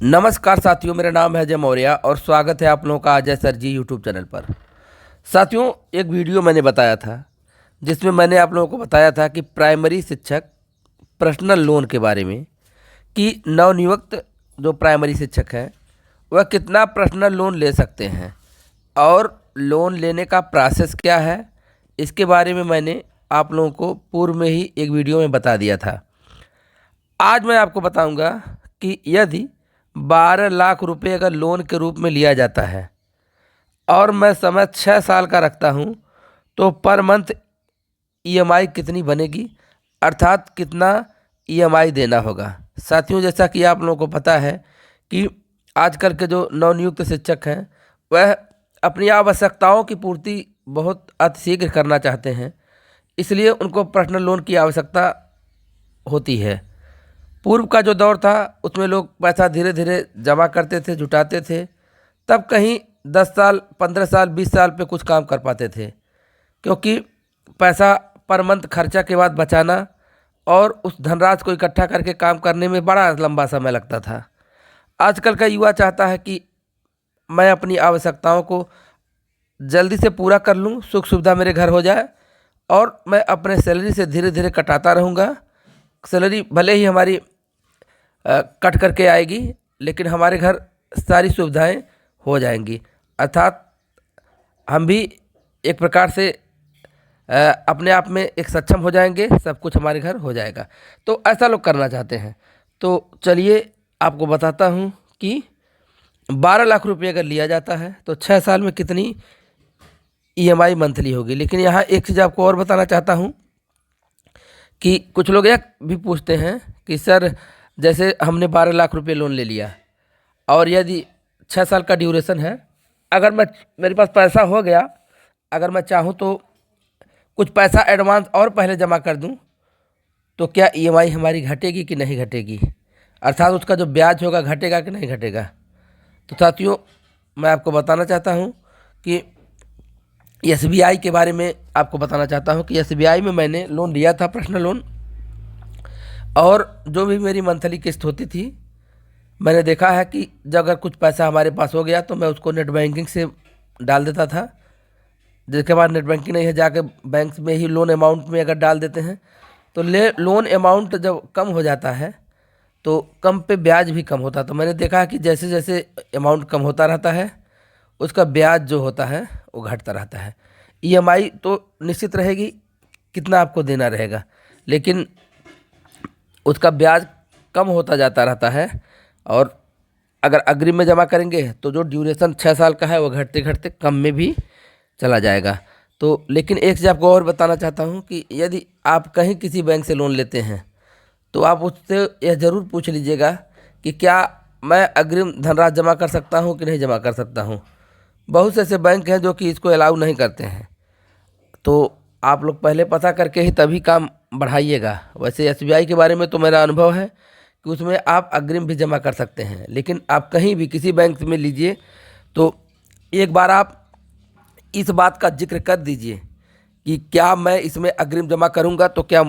नमस्कार साथियों, मेरा नाम है अजय मौर्य और स्वागत है आप लोगों का अजय सर जी यूट्यूब चैनल पर। साथियों, एक वीडियो मैंने बताया था जिसमें मैंने आप लोगों को बताया था कि प्राइमरी शिक्षक पर्सनल लोन के बारे में, कि नवनियुक्त जो प्राइमरी शिक्षक हैं वह कितना पर्सनल लोन ले सकते हैं और लोन लेने का प्रोसेस क्या है, इसके बारे में मैंने आप लोगों को पूर्व में ही एक वीडियो में बता दिया था। आज मैं आपको बताऊंगा कि यदि 12 लाख रुपए अगर लोन के रूप में लिया जाता है और मैं समय 6 साल का रखता हूं, तो पर मंथ ईएमआई कितनी बनेगी, अर्थात कितना ईएमआई देना होगा। साथियों, जैसा कि आप लोगों को पता है कि आजकल के जो नवनियुक्त शिक्षक हैं वह अपनी आवश्यकताओं की पूर्ति बहुत अतिशीघ्र करना चाहते हैं, इसलिए उनको पर्सनल लोन की आवश्यकता होती है। पूर्व का जो दौर था उसमें लोग पैसा धीरे धीरे जमा करते थे, जुटाते थे, तब कहीं 10 साल, 15 साल, 20 साल पे कुछ काम कर पाते थे, क्योंकि पैसा पर मंथ खर्चा के बाद बचाना और उस धनराशि को इकट्ठा करके काम करने में बड़ा लंबा समय लगता था। आजकल का युवा चाहता है कि मैं अपनी आवश्यकताओं को जल्दी से पूरा कर लूं, सुख सुविधा मेरे घर हो जाए और मैं अपने सैलरी से धीरे धीरे कटाता रहूँगा। सैलरी भले ही हमारी कट करके आएगी, लेकिन हमारे घर सारी सुविधाएं हो जाएंगी, अर्थात हम भी एक प्रकार से अपने आप में एक सक्षम हो जाएंगे, सब कुछ हमारे घर हो जाएगा। तो ऐसा लोग करना चाहते हैं। तो चलिए आपको बताता हूँ कि 12 लाख रुपये अगर लिया जाता है तो 6 साल में कितनी ईएमआई मंथली होगी। लेकिन यहाँ एक चीज़ आपको और बताना चाहता हूँ कि कुछ लोग यह भी पूछते हैं कि सर, जैसे हमने 12 लाख रुपये लोन ले लिया और यदि 6 साल का ड्यूरेशन है, अगर मेरे पास पैसा हो गया, अगर मैं चाहूँ तो कुछ पैसा एडवांस और पहले जमा कर दूं, तो क्या ईएमआई हमारी घटेगी कि नहीं घटेगी, अर्थात उसका जो ब्याज होगा घटेगा कि नहीं घटेगा। तो साथियों, मैं आपको बताना चाहता हूं कि एसबीआई के बारे में आपको बताना चाहता हूं कि एसबीआई में मैंने लोन लिया था, पर्सनल लोन, और जो भी मेरी मंथली किस्त होती थी, मैंने देखा है कि जब अगर कुछ पैसा हमारे पास हो गया तो मैं उसको नेट बैंकिंग से डाल देता था। जिसके बाद नेट बैंकिंग नहीं है, जाके बैंक में ही लोन अमाउंट में अगर डाल देते हैं तो लोन अमाउंट जब कम हो जाता है तो कम पे ब्याज भी कम होता है। तो मैंने देखा है कि जैसे जैसे अमाउंट कम होता रहता है उसका ब्याज जो होता है वो घटता रहता है। ईएमआई तो निश्चित रहेगी, कितना आपको देना रहेगा, लेकिन उसका ब्याज कम होता जाता रहता है। और अगर अग्रिम में जमा करेंगे तो जो ड्यूरेशन 6 साल का है वो घटते घटते कम में भी चला जाएगा। तो लेकिन एक चीज़ आपको और बताना चाहता हूँ कि यदि आप कहीं किसी बैंक से लोन लेते हैं तो आप उससे यह ज़रूर पूछ लीजिएगा कि क्या मैं अग्रिम धनराशि जमा कर सकता हूँ कि नहीं जमा कर सकता हूँ। बहुत से ऐसे बैंक हैं जो कि इसको अलाउ नहीं करते हैं, तो आप लोग पहले पता करके ही तभी काम बढ़ाइएगा। वैसे एसबीआई के बारे में तो मेरा अनुभव है कि उसमें आप अग्रिम भी जमा कर सकते हैं, लेकिन आप कहीं भी किसी बैंक में लीजिए तो एक बार आप इस बात का जिक्र कर दीजिए कि क्या मैं इसमें अग्रिम जमा करूंगा तो क्या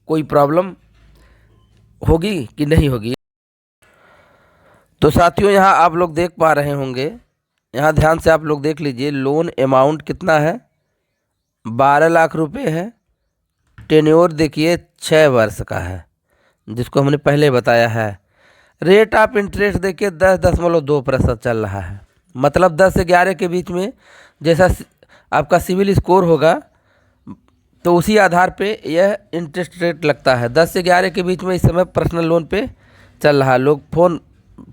कोई प्रॉब्लम होगी कि नहीं होगी। तो साथियों, यहाँ आप लोग देख पा रहे होंगे, यहाँ ध्यान से आप लोग देख लीजिए, लोन अमाउंट कितना है, 12 लाख रुपए है। टेन्योर देखिए 6 वर्ष का है, जिसको हमने पहले बताया है। रेट ऑफ इंटरेस्ट देखिए 10.2% चल रहा है, मतलब 10 से 11 के बीच में जैसा आपका सिविल स्कोर होगा तो उसी आधार पे यह इंटरेस्ट रेट लगता है। 10 से 11 के बीच में इस समय पर्सनल लोन पे चल रहा है। लोग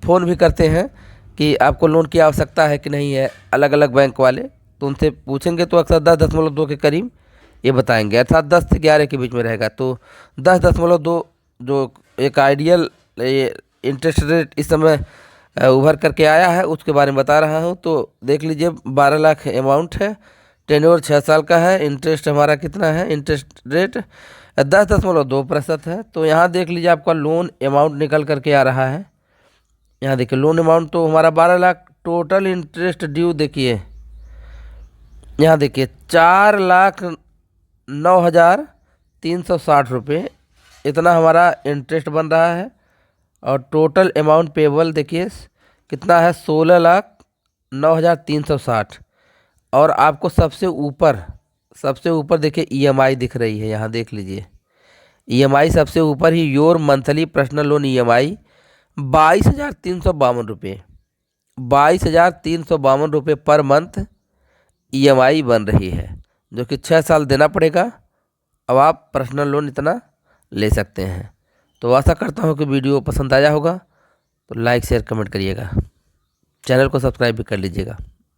फ़ोन भी करते हैं कि आपको लोन की आवश्यकता है कि नहीं है, अलग अलग बैंक वाले, तो उनसे पूछेंगे तो अक्सर 10.2 के करीब ये बताएंगे, अर्थात 10 से 11 के बीच में रहेगा। तो 10.2 जो एक आइडियल इंटरेस्ट रेट इस समय उभर करके आया है उसके बारे में बता रहा हूँ। तो देख लीजिए, 12 लाख अमाउंट है, टेन्योर 6 साल का है, इंटरेस्ट हमारा कितना है, इंटरेस्ट रेट 10.2% है। तो यहाँ देख लीजिए आपका लोन अमाउंट निकल करके आ रहा है। यहाँ देखिए लोन अमाउंट तो हमारा 12 लाख, टोटल इंटरेस्ट ड्यू देखिए, यहाँ देखिए 4,09,360 रुपये, इतना हमारा इंटरेस्ट बन रहा है। और टोटल अमाउंट पेबल देखिए कितना है, 16,09,360। और आपको सबसे ऊपर देखिए ईएमआई दिख रही है, यहाँ देख लीजिए ईएमआई सबसे ऊपर ही, your monthly personal loan EMI 22,352 रुपये, 22,352 पर मंथ ईएमआई बन रही है, जो कि 6 साल देना पड़ेगा। अब आप पर्सनल लोन इतना ले सकते हैं। तो आशा करता हूँ कि वीडियो पसंद आया होगा, तो लाइक शेयर कमेंट करिएगा, चैनल को सब्सक्राइब भी कर लीजिएगा।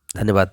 धन्यवाद।